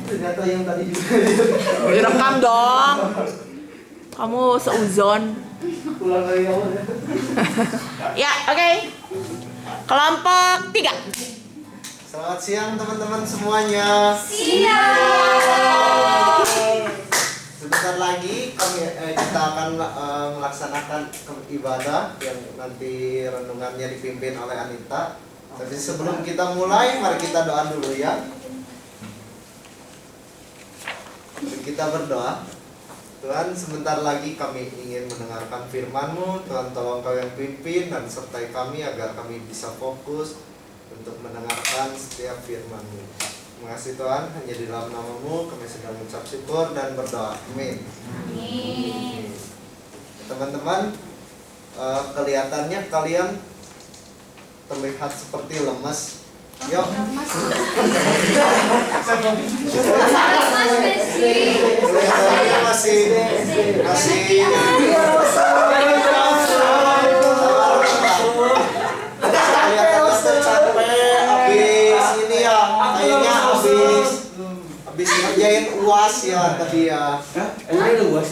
Ternyata yang tadi juga Direkam dong. Kamu seuzon. pulang dari awal ya. Ya, oke. Kelompok 3. Selamat siang teman-teman semuanya. Siap. Sebentar lagi kita akan melaksanakan ibadah yang nanti renungannya dipimpin oleh Anita. Tapi sebelum kita mulai, mari kita doa dulu ya. Kita berdoa. Tuhan, sebentar lagi kami ingin mendengarkan firman-Mu. Tuhan, tolong Kau yang pimpin dan sertai kami agar kami bisa fokus untuk mendengarkan setiap firman-Mu. Terima kasih Tuhan, hanya di dalam nama-Mu kami sedang mengucap syukur dan berdoa. Amin. Amin. Teman-teman, kelihatannya kalian terlihat seperti lemes. Yuk. Kelihatannya masih kelihatan capek habis ini ya, kayaknya habis ngerjain UAS ya tadi ya. Emang ada UAS?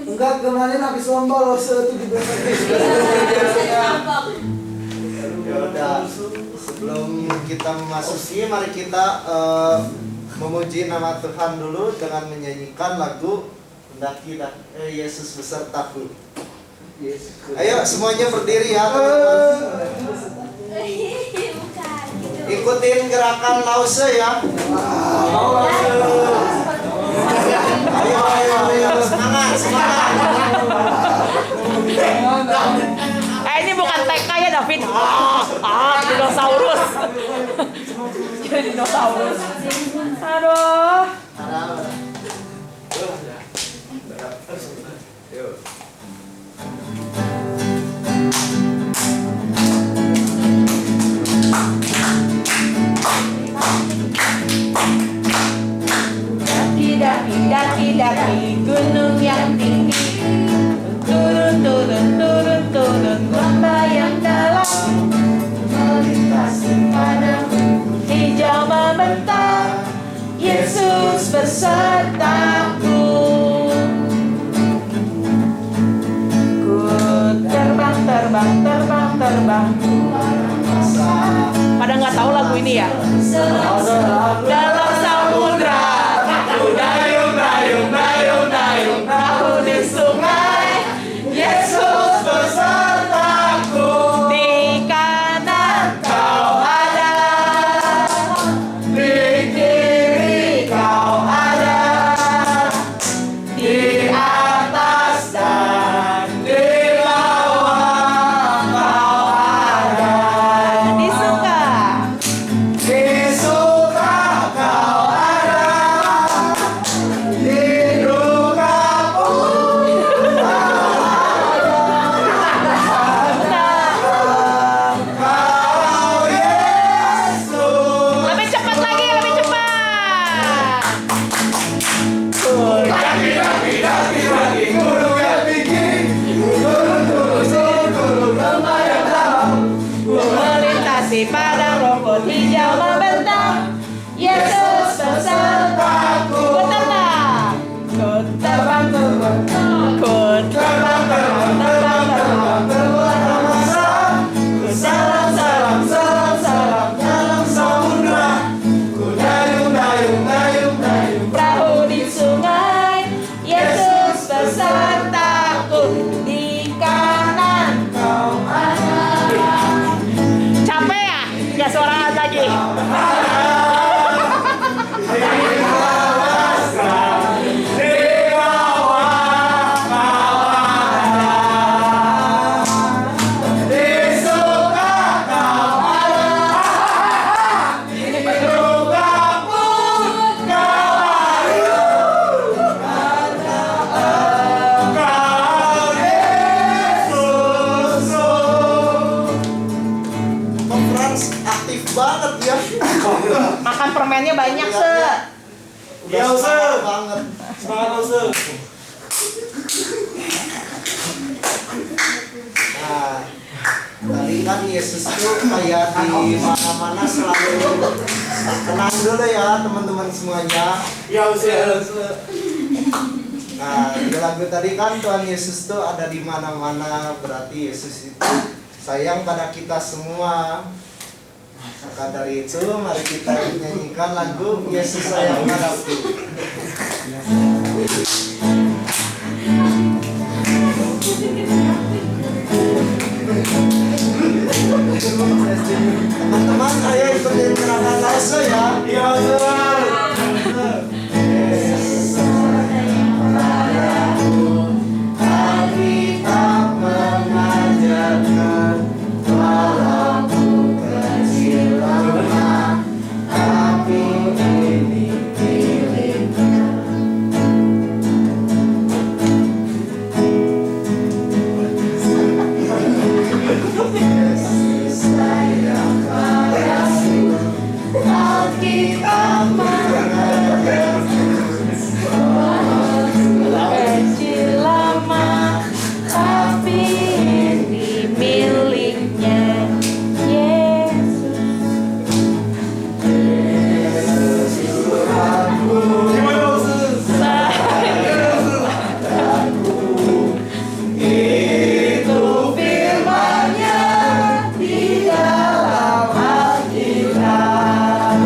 Enggak, kemarin habis lomba loh 17 Ya udah, sebelum kita memasuki, mari kita memuji nama Tuhan dulu dengan menyanyikan lagu Mendaki Yesus besertaku. Ayo semuanya berdiri ya teman-teman. Ikutin gerakan lause ya. Ayo, semangat. Ini bukan TK ya, David. Dinosaurus. Jadi dinosaurus. Aduh. Daki gunung yang tinggi, turun lembah yang dalam, melintasi padang hijau membentang, Yesus besertaku. Ku terbang. Pada nggak tahu lagu ini ya? Dalam samudra, aku dayung, perahu di sungai, Yesus besertaku. Di kanan Kau ada, di kiri Kau ada, di atas dan di bawah Kau ada. Disuka Kau ada, di duka pun Kau Yesus. Lebih cepat lagi, lebih cepat. Daki gunung yang tinggi, turun lembah yang dalam, melintasi padang rumput hijau membentang, Yesus besertaku. Ku terbang ku salam dalam samudra, ku dayung, perahu di sungai, Yesus besertaku. Di kanan Kau ada. Capek ya? Ya suara lagi. Frans aktif banget ya. Makan permennya banyak, Se. Udah semangat banget. Semangat Lause. Nah, tadi kan Yesus tuh kayak di mana-mana selalu. Tenang dulu ya teman-teman semuanya. Ya usah. Nah, di lagu tadi kan Tuhan Yesus tuh ada di mana-mana, berarti Yesus itu sayang pada kita semua. Maka dari itu mari kita nyanyikan lagu Yesus sayang padaku. Teman-teman, saya ikutin gerakan Lause ya. Ya usah. Alkitab mengajarkan walaupun kecil lemah, tapi ini miliknya. Yesus sayang padaku, Alkitab mengajarkan Kecil lama, tapi ini miliknya Yesus. Gimana usah? itu firman-Nya di dalam Alkitab.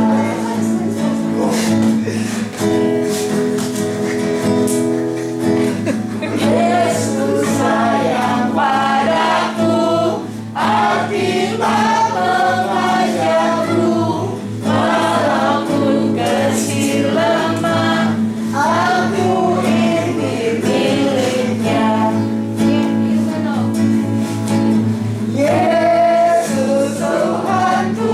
Yesus sayang padaku, Alkitab mengajarku, walaupun kecil lemah, aku ini miliknya. Yesus Tuhanku,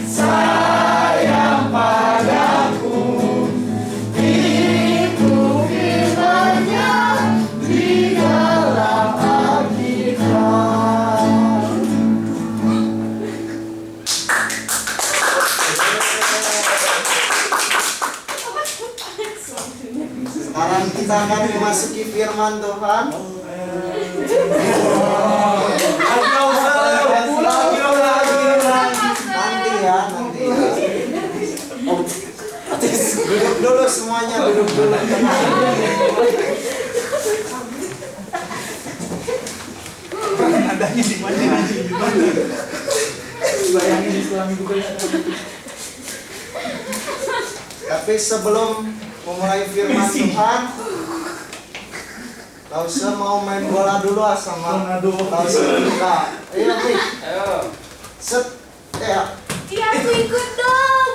sayang padaku, itu firman-Nya di dalam Alkitab. Sekarang kita akan memasuki firman Tuhan. Agak usah. Nanti ya. Duduk dulu semuanya, duduk dulu. Tenang. Adanya di mana? Bayangin di sekolah minggu kali. Tapi sebelum memulai firman Tuhan, Lause mau main bola dulu sama Lause kita. Ayo nih. Ayo. Set. Ya. Iya, aku ikut dong.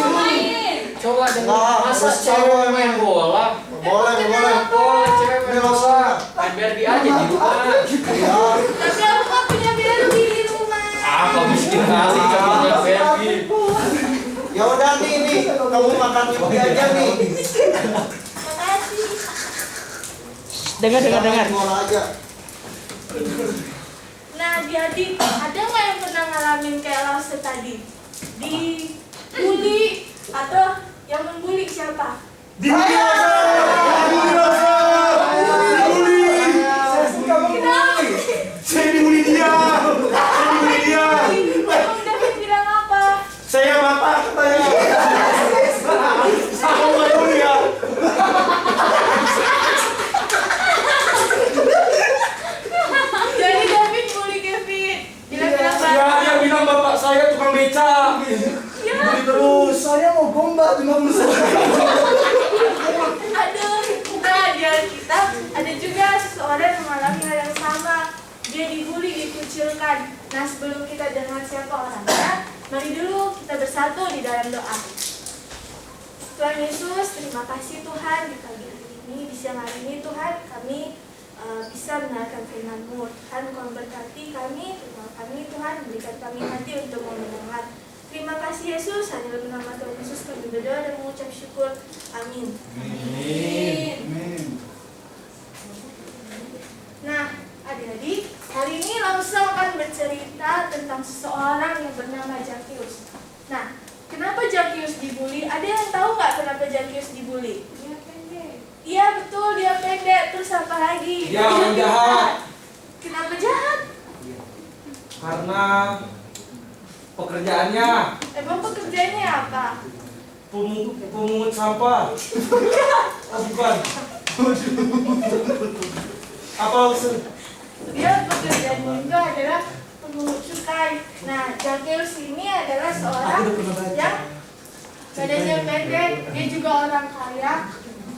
Main. Coba dengan Nah, masa harus cewek cowok main bola, Boleh. boleh cewek Ini main Lause. bola, main Barbie aja di rumah. Ya. Tapi aku nggak punya Barbie di rumah. Apa miskin kali kamu punya Barbie? Ya udah nih, kamu makan Yupi aja nih. Makasih. Dengar. Kita main bola aja. Nah, adik-adik, ada nggak yang pernah ngalamin kayak Lause tadi? Dibully atau yang membuli siapa? Dibully Lause. Kenapa? Saya dibully dia. Emang David bilang apa? Saya bapak katanya. Aku nggak dulu ya. Jadi David bully Kevin. Bilang-bilang Ya, dia bilang bapak saya tukang beca. Ya, Terus saya mau gombal cuma musuh. aduh. Nah, di Alkitab ada juga seseorang yang mengalami hal yang sama. Dia dibully, dikucilkan. Nah, sebelum kita dengar siapa orangnya, mari dulu kita bersatu di dalam doa. Tuhan Yesus, terima kasih Tuhan di pagi hari ini, di siang hari ini Tuhan, kami bisa mendengarkan firman-Mu. Tuhan, Kau berkati kami, terima kami Tuhan, berikan kami hati untuk mau mendengar. Terima kasih Yesus, hanya dalam nama Tuhan Yesus kami berdoa dan mengucap syukur. Amin. Nah, adik-adik, hari ini Lause akan bercerita tentang seseorang yang bernama Zakius. Nah, kenapa Zakius Zakheus dibully. Ada yang tahu nggak kenapa Zakheus dibully? Dia pendek. Iya betul, dia pendek. Terus apa lagi? Dia orang jahat. Kenapa jahat? Karena pekerjaannya Emang pekerjaannya apa? pemungut sampah. Oh bukan. Apa maksud? Dia pekerjaannya itu adalah pemungut cukai. Nah, Zakheus ini adalah seorang yang badannya pendek, dia juga orang kaya,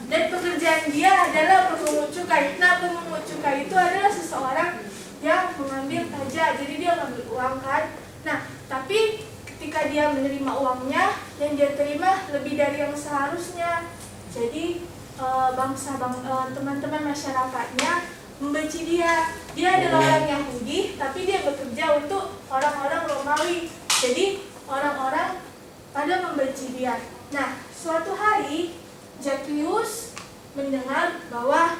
dan pekerjaan dia adalah pemungut cukai. Nah, pemungut cukai itu adalah seseorang yang mengambil pajak, jadi dia mengambil uang kan. Nah, tapi ketika dia menerima uangnya, yang dia terima lebih dari yang seharusnya. Jadi teman-teman masyarakatnya membenci dia. Dia adalah orang Yahudi, tapi dia bekerja untuk orang-orang Romawi. Jadi orang-orang pada membenci dia. Nah, suatu hari Zakheus mendengar bahwa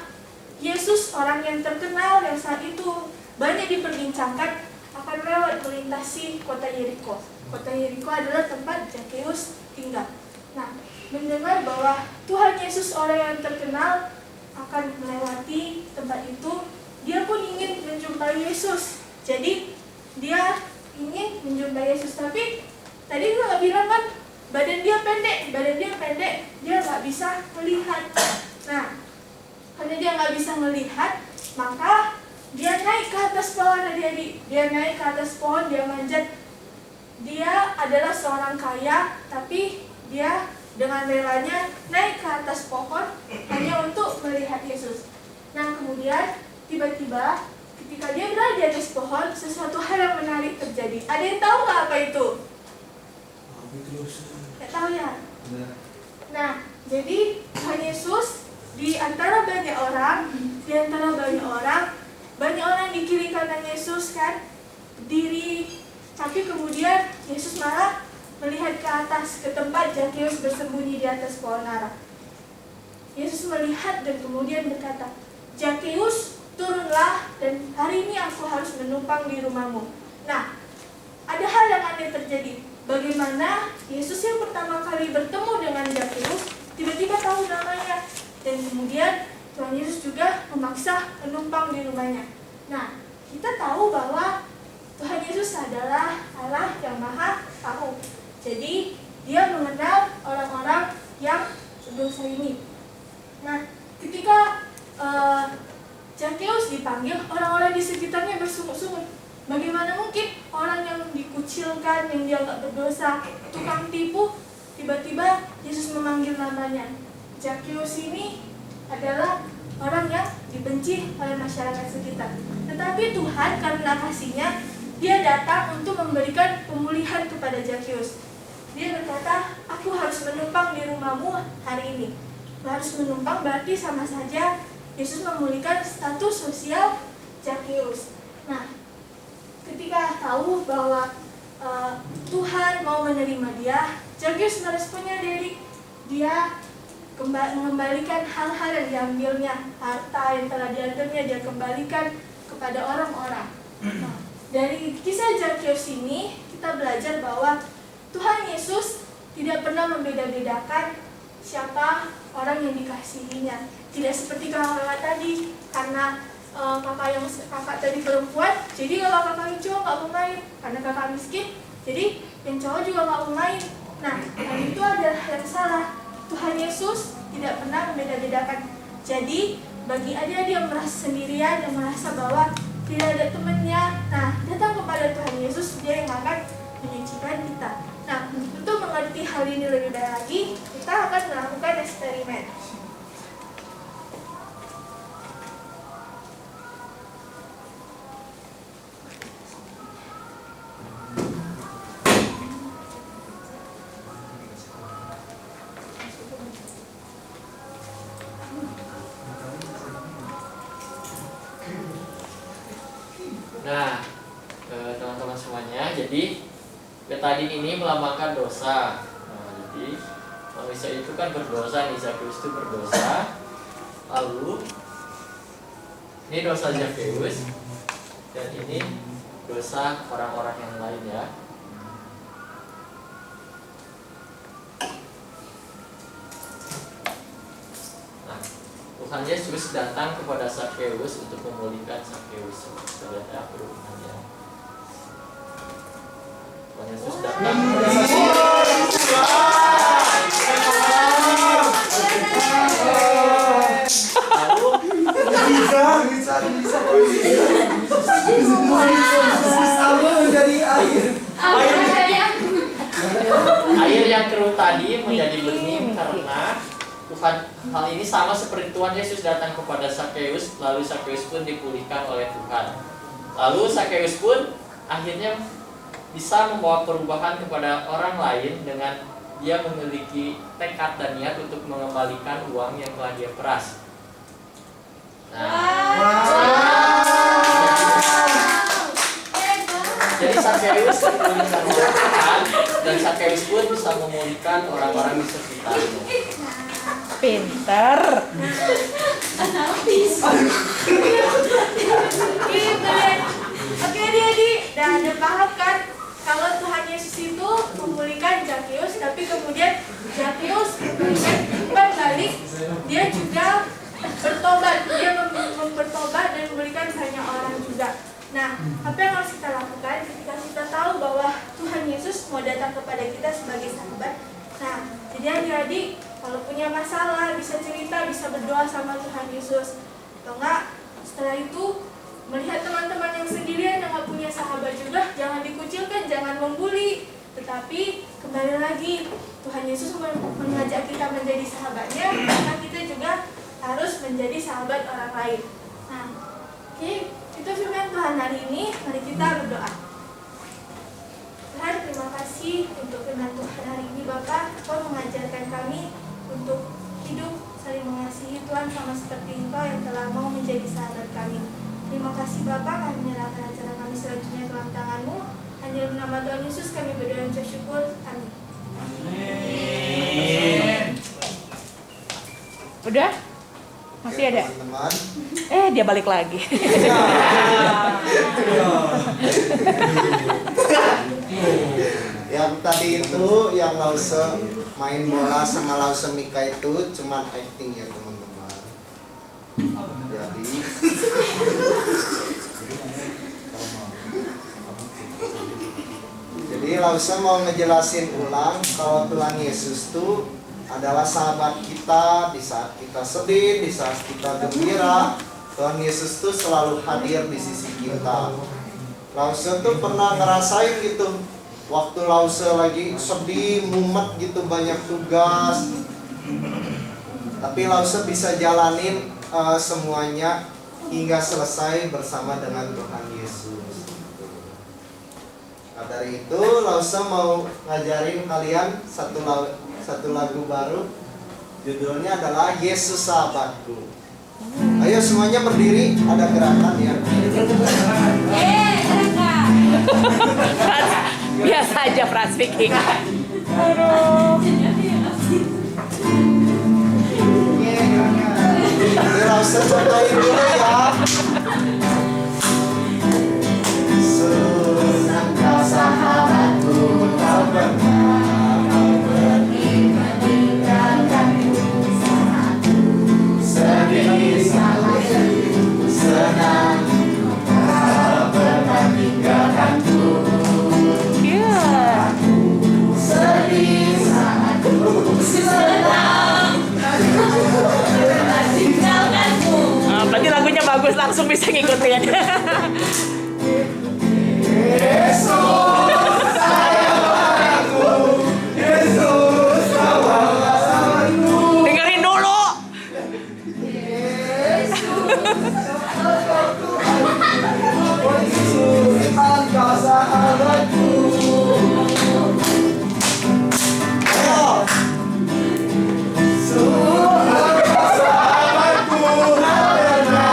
Yesus, orang yang terkenal yang saat itu banyak diperbincangkan, akan lewat melintasi kota Yeriko. Kota Yeriko adalah tempat Zakheus tinggal. Nah, mendengar bahwa Tuhan Yesus, orang yang terkenal, akan melewati tempat itu, dia pun ingin menjumpai Yesus. Jadi dia ingin menjumpai Yesus, tapi tadi gue gak bilang kan, badan dia pendek, dia gak bisa melihat. Nah, karena dia gak bisa melihat, maka dia naik ke atas pohon, adik-adik. Dia naik ke atas pohon, dia manjat. Dia adalah seorang kaya, tapi dia dengan relanya naik ke atas pohon hanya untuk melihat Yesus. Nah, kemudian tiba-tiba ketika dia berada di atas pohon, sesuatu hal yang menarik terjadi. Ada yang tahu nggak apa itu? Nggak tahu ya? Nah, jadi Tuhan Yesus di antara banyak orang, banyak orang di kiri kanan Yesus kan berdiri, tapi kemudian Yesus malah melihat ke atas, ke tempat Zakheus bersembunyi di atas pohon ara. Yesus melihat dan kemudian berkata, "Zakheus, turunlah, dan hari ini aku harus menumpang di rumahmu." Nah, ada hal yang aneh terjadi. Bagaimana Yesus yang pertama kali bertemu dengan Zakheus tiba-tiba tahu namanya, dan kemudian Tuhan Yesus juga memaksa menumpang di rumahnya. Nah, kita tahu bahwa Tuhan Yesus adalah Allah yang Maha Tahu. Jadi dia mengenal orang-orang yang berdosa ini. Nah, ketika Zakheus dipanggil, orang-orang di sekitarnya bersungut-sungut. Bagaimana mungkin orang yang dikucilkan, yang dianggap berdosa, tukang tipu, tiba-tiba Yesus memanggil namanya. Zakheus ini adalah orang yang dibenci oleh masyarakat sekitar. Tetapi Tuhan karena kasih-Nya, dia datang untuk memberikan pemulihan kepada Zakheus. Dia berkata, "Aku harus menumpang di rumahmu hari ini." Harus menumpang berarti sama saja Yesus memulihkan status sosial Zakheus. Nah, ketika tahu bahwa Tuhan mau menerima dia, Zakheus meresponnya dari dia mengembalikan hal-hal yang diambilnya, harta yang telah diambilnya dia kembalikan kepada orang-orang. Nah, dari kisah Zakheus ini kita belajar bahwa Tuhan Yesus tidak pernah membeda-bedakan siapa orang yang dikasihinya. Tidak seperti kakak tadi, karena kakak tadi perempuan, jadi kalau kakak yang cowok nggak mau main. Karena kakak miskin, jadi yang cowok juga nggak mau main. Nah, hal itu adalah yang salah. Tuhan Yesus tidak pernah membeda-bedakan. Jadi bagi adik-adik yang merasa sendirian, yang merasa bahwa tidak ada temannya, nah datang kepada Tuhan Yesus, dia yang akan menyucikan kita. Nah, untuk mengerti hal ini lebih baik lagi, kita akan melakukan eksperimen. Nah, teman-teman semuanya, jadi betadin ini melambangkan dosa. Nah, jadi manusia itu kan berdosa nih, Zakheus itu berdosa. Lalu ini dosa Zakheus dan ini dosa orang-orang yang lain ya. Tuhan Yesus datang kepada Sakeus untuk memulihkan Sakeus. Kita lihat ya firman-Nya. Tuhan Yesus datang kepada Sakeus. Lalu Bisa. Aku menjadi air. air yang keruh tadi menjadi bening karena Tuhan. Hal ini sama seperti Tuhan Yesus datang kepada Sakeus, lalu Sakeus pun dipulihkan oleh Tuhan. Lalu Sakeus pun akhirnya bisa membawa perubahan kepada orang lain dengan dia memiliki tekad dan niat untuk mengembalikan uang yang telah dia peras. Jadi Sakeus dipulihkan oleh Tuhan dan Sakeus pun bisa memulihkan orang-orang di sekitarnya. Pinter. Oke adik-adik, dan Anda paham kan kalau Tuhan Yesus itu memulihkan Zakeus, tapi kemudian Zakeus memulihkan balik, dia juga bertobat, dia bertobat dan memulihkan banyak orang juga. Nah, apa yang harus kita lakukan ketika kita tahu bahwa Tuhan Yesus mau datang kepada kita sebagai sahabat? Nah, jadi adik-adik kalau punya masalah bisa cerita, bisa berdoa sama Tuhan Yesus. Atau enggak, setelah itu melihat teman-teman yang sendirian yang gak punya sahabat juga, jangan dikucilkan, jangan membuli. Tetapi kembali lagi, Tuhan Yesus mengajak kita menjadi sahabatnya, maka kita juga harus menjadi sahabat orang lain. Nah, oke, itu firman Tuhan hari ini. Mari kita berdoa. Tuhan, terima kasih untuk firman Tuhan hari ini. Bapak, Kau mengajarkan kami untuk hidup saling mengasihi Tuhan sama seperti Engkau yang telah mau menjadi sahabat kami. Terima kasih Bapak, kami menyerahkan acara kami selanjutnya ke dalam tangan-Mu. Hanya dalam nama Tuhan Yesus kami berdoa dan bersyukur. Amin. Udah? Masih ada? Teman-teman. Dia balik lagi. Yang tadi itu yang Lause main bola sama Lause Mika itu cuman acting ya teman-teman. Jadi Lause mau ngejelasin ulang kalau Tuhan Yesus tuh adalah sahabat kita di saat kita sedih, di saat kita gembira. Tuhan Yesus tuh selalu hadir di sisi kita. Lause tuh pernah ngerasain gitu, waktu Lause lagi sedih, mumet gitu, banyak tugas, tapi Lause bisa jalanin semuanya hingga selesai bersama dengan Tuhan Yesus. Nah, dari itu Lause mau ngajarin kalian satu lagu baru, judulnya adalah Yesus Sahabatku. Ayo semuanya berdiri, ada gerakan ya. Biasa aja Frans Viking. Aduh. Lause contohin dulu ya. Senang kau sahabatku, kau pernah pergi meninggalkanku. Sedih sahabatku, senang kau pernah meninggalkanku. Sedih sahabatku, senang pernah meninggalkanku. Berarti lagunya bagus, langsung bisa ngikutin. Yesus sayang aku, Yesus sahabatku. Dengerin dulu. Yesus engkau sahabatku. Ayo. Engkau sahabatku, karena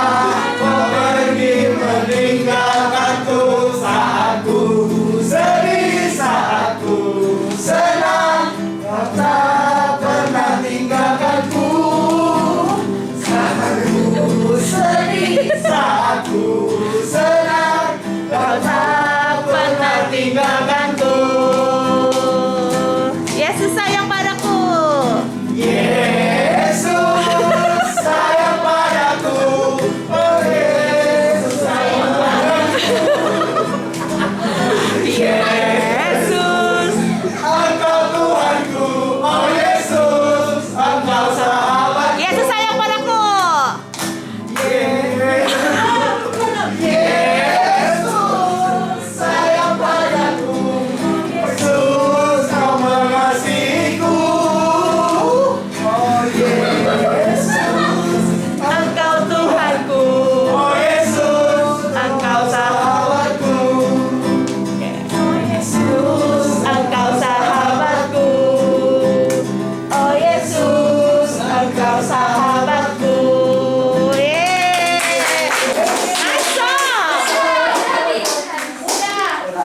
kau pergi meninggalkanku. Saatku sedih, saatku senang, kau tak pernah tinggalkanku. Saatku sedih, saatku senang, kau tak pernah tinggalkanku.